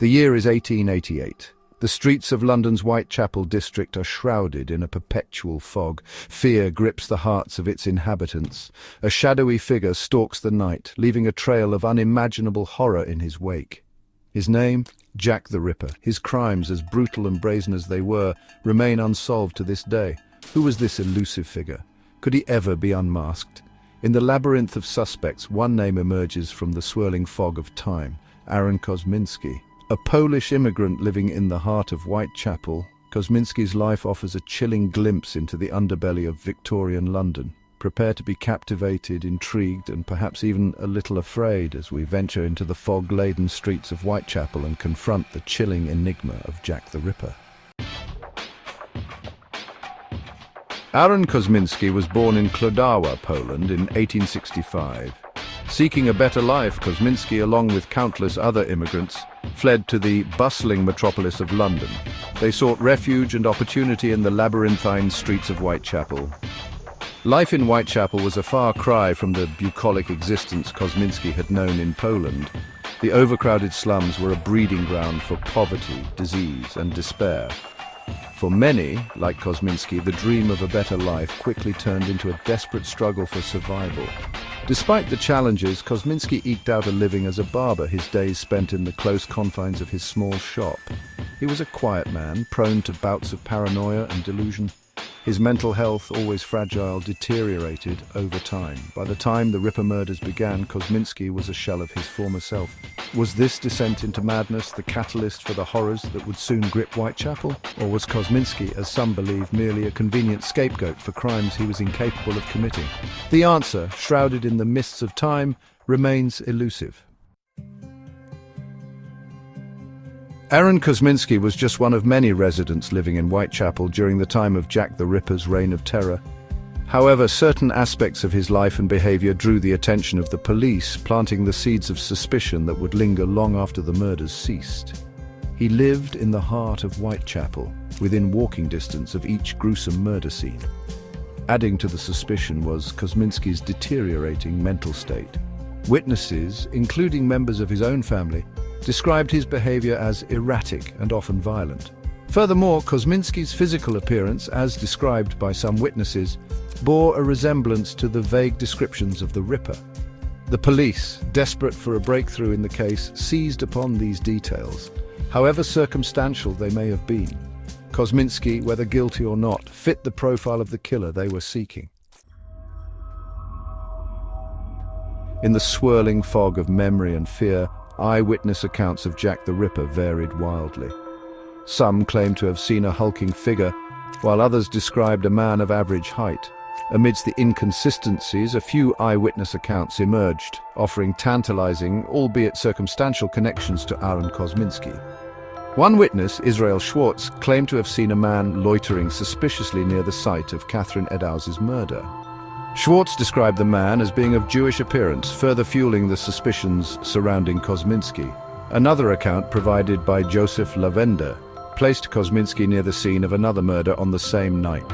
The year is 1888. The streets of London's Whitechapel district are shrouded in a perpetual fog. Fear grips the hearts of its inhabitants. A shadowy figure stalks the night, leaving a trail of unimaginable horror in his wake. His name? Jack the Ripper. His crimes, as brutal and brazen as they were, remain unsolved to this day. Who was this elusive figure? Could he ever be unmasked? In the labyrinth of suspects, one name emerges from the swirling fog of time: Aron Kosminski. A Polish immigrant living in the heart of Whitechapel, Kosminski's life offers a chilling glimpse into the underbelly of Victorian London. Prepare to be captivated, intrigued, and perhaps even a little afraid as we venture into the fog-laden streets of Whitechapel and confront the chilling enigma of Jack the Ripper. Aron Kosminski was born in Kłodawa, Poland in 1865. Seeking a better life, Kosminski, along with countless other immigrants, fled to the bustling metropolis of London. They sought refuge and opportunity in the labyrinthine streets of Whitechapel. Life in Whitechapel was a far cry from the bucolic existence Kosminski had known in Poland. The overcrowded slums were a breeding ground for poverty, disease, and despair. For many, like Kosminski, the dream of a better life quickly turned into a desperate struggle for survival. Despite the challenges, Kosminski eked out a living as a barber, his days spent in the close confines of his small shop. He was a quiet man, prone to bouts of paranoia and delusion. His mental health, always fragile, deteriorated over time. By the time the Ripper murders began, Kosminski was a shell of his former self. Was this descent into madness the catalyst for the horrors that would soon grip Whitechapel? Or was Kosminski, as some believe, merely a convenient scapegoat for crimes he was incapable of committing? The answer, shrouded in the mists of time, remains elusive. Aron Kosminski was just one of many residents living in Whitechapel during the time of Jack the Ripper's reign of terror. However, certain aspects of his life and behavior drew the attention of the police, planting the seeds of suspicion that would linger long after the murders ceased. He lived in the heart of Whitechapel, within walking distance of each gruesome murder scene. Adding to the suspicion was Kosminski's deteriorating mental state. Witnesses, including members of his own family, described his behavior as erratic and often violent. Furthermore, Kosminski's physical appearance, as described by some witnesses, bore a resemblance to the vague descriptions of the Ripper. The police, desperate for a breakthrough in the case, seized upon these details. However circumstantial they may have been, Kosminski, whether guilty or not, fit the profile of the killer they were seeking. In the swirling fog of memory and fear, eyewitness accounts of Jack the Ripper varied wildly. Some claimed to have seen a hulking figure, while others described a man of average height. Amidst the inconsistencies, a few eyewitness accounts emerged, offering tantalizing, albeit circumstantial, connections to Aron Kosminski. One witness, Israel Schwartz, claimed to have seen a man loitering suspiciously near the site of Catherine Eddowes' murder. Schwartz described the man as being of Jewish appearance, further fueling the suspicions surrounding Kosminski. Another account, provided by Joseph Lavender, placed Kosminski near the scene of another murder on the same night.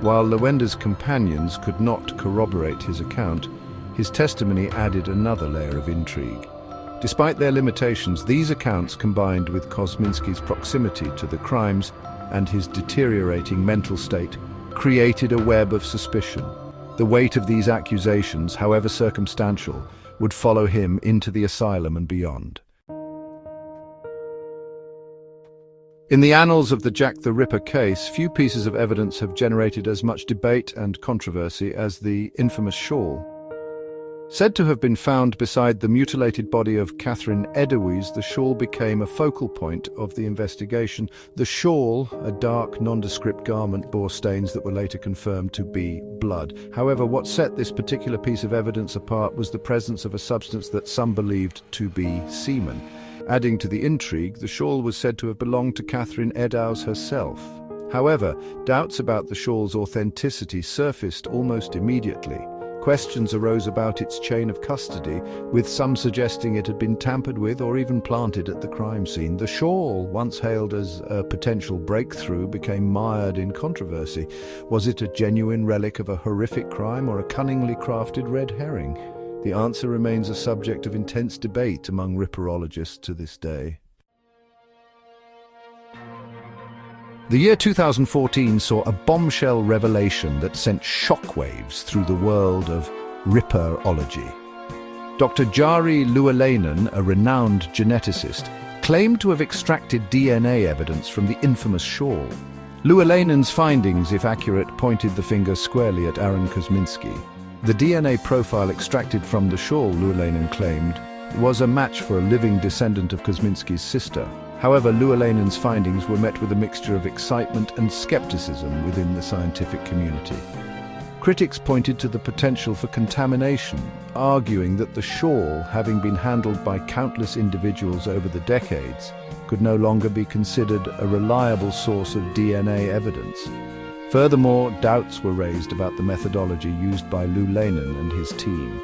While Lavender's companions could not corroborate his account, his testimony added another layer of intrigue. Despite their limitations, these accounts, combined with Kosminski's proximity to the crimes and his deteriorating mental state, created a web of suspicion. The weight of these accusations, however circumstantial, would follow him into the asylum and beyond. In the annals of the Jack the Ripper case, few pieces of evidence have generated as much debate and controversy as the infamous shawl. Said to have been found beside the mutilated body of Catherine Eddowes, the shawl became a focal point of the investigation. The shawl, a dark, nondescript garment, bore stains that were later confirmed to be blood. However, what set this particular piece of evidence apart was the presence of a substance that some believed to be semen. Adding to the intrigue, the shawl was said to have belonged to Catherine Eddowes herself. However, doubts about the shawl's authenticity surfaced almost immediately. Questions arose about its chain of custody, with some suggesting it had been tampered with or even planted at the crime scene. The shawl, once hailed as a potential breakthrough, became mired in controversy. Was it a genuine relic of a horrific crime or a cunningly crafted red herring? The answer remains a subject of intense debate among Ripperologists to this day. The year 2014 saw a bombshell revelation that sent shockwaves through the world of Ripperology. Dr. Jari Luolainen, a renowned geneticist, claimed to have extracted DNA evidence from the infamous shawl. Luolainen's findings, if accurate, pointed the finger squarely at Aron Kosminski. The DNA profile extracted from the shawl, Luolainen claimed, was a match for a living descendant of Kosminski's sister. However, Luolainen's findings were met with a mixture of excitement and skepticism within the scientific community. Critics pointed to the potential for contamination, arguing that the shawl, having been handled by countless individuals over the decades, could no longer be considered a reliable source of DNA evidence. Furthermore, doubts were raised about the methodology used by Luolainen and his team.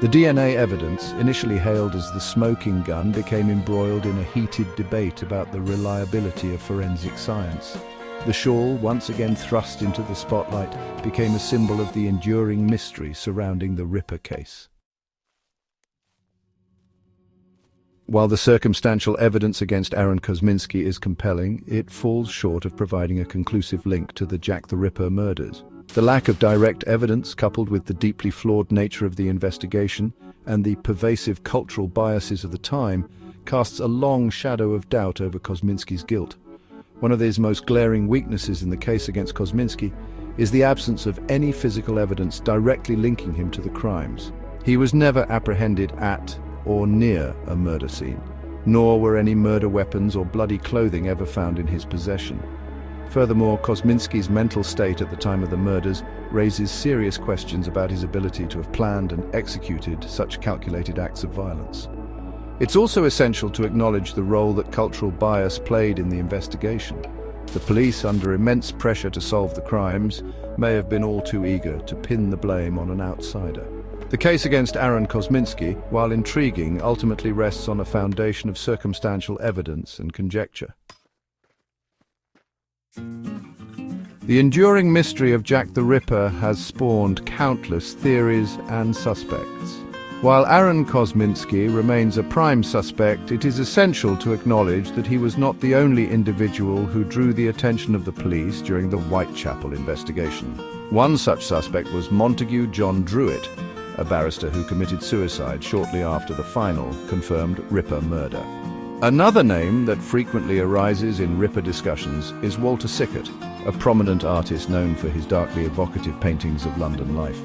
The DNA evidence, initially hailed as the smoking gun, became embroiled in a heated debate about the reliability of forensic science. The shawl, once again thrust into the spotlight, became a symbol of the enduring mystery surrounding the Ripper case. While the circumstantial evidence against Aron Kosminski is compelling, it falls short of providing a conclusive link to the Jack the Ripper murders. The lack of direct evidence, coupled with the deeply flawed nature of the investigation and the pervasive cultural biases of the time, casts a long shadow of doubt over Kosminski's guilt. One of his most glaring weaknesses in the case against Kosminski is the absence of any physical evidence directly linking him to the crimes. He was never apprehended at or near a murder scene, nor were any murder weapons or bloody clothing ever found in his possession. Furthermore, Kosminski's mental state at the time of the murders raises serious questions about his ability to have planned and executed such calculated acts of violence. It's also essential to acknowledge the role that cultural bias played in the investigation. The police, under immense pressure to solve the crimes, may have been all too eager to pin the blame on an outsider. The case against Aron Kosminski, while intriguing, ultimately rests on a foundation of circumstantial evidence and conjecture. The enduring mystery of Jack the Ripper has spawned countless theories and suspects. While Aron Kosminski remains a prime suspect, it is essential to acknowledge that he was not the only individual who drew the attention of the police during the Whitechapel investigation. One such suspect was Montague John Druitt, a barrister who committed suicide shortly after the final confirmed Ripper murder. Another name that frequently arises in Ripper discussions is Walter Sickert, a prominent artist known for his darkly evocative paintings of London life.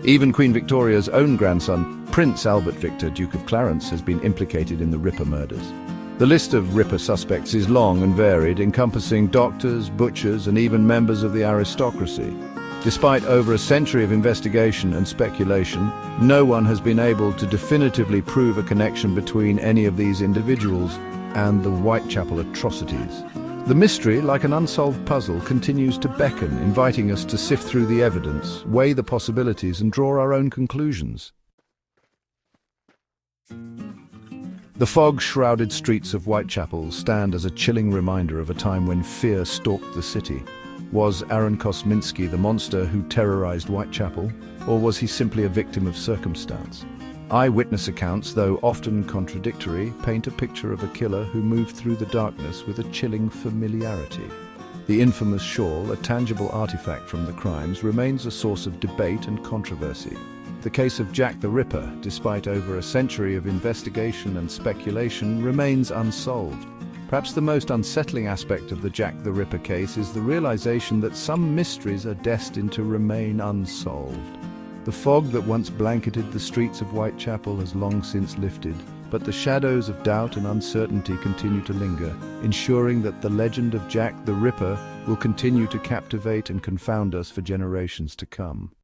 Even Queen Victoria's own grandson, Prince Albert Victor, Duke of Clarence, has been implicated in the Ripper murders. The list of Ripper suspects is long and varied, encompassing doctors, butchers, and even members of the aristocracy. Despite over a century of investigation and speculation, no one has been able to definitively prove a connection between any of these individuals and the Whitechapel atrocities. The mystery, like an unsolved puzzle, continues to beckon, inviting us to sift through the evidence, weigh the possibilities, and draw our own conclusions. The fog-shrouded streets of Whitechapel stand as a chilling reminder of a time when fear stalked the city. Was Aron Kosminski the monster who terrorized Whitechapel, or was he simply a victim of circumstance? Eyewitness accounts, though often contradictory, paint a picture of a killer who moved through the darkness with a chilling familiarity. The infamous shawl, a tangible artifact from the crimes, remains a source of debate and controversy. The case of Jack the Ripper, despite over a century of investigation and speculation, remains unsolved. Perhaps the most unsettling aspect of the Jack the Ripper case is the realization that some mysteries are destined to remain unsolved. The fog that once blanketed the streets of Whitechapel has long since lifted, but the shadows of doubt and uncertainty continue to linger, ensuring that the legend of Jack the Ripper will continue to captivate and confound us for generations to come.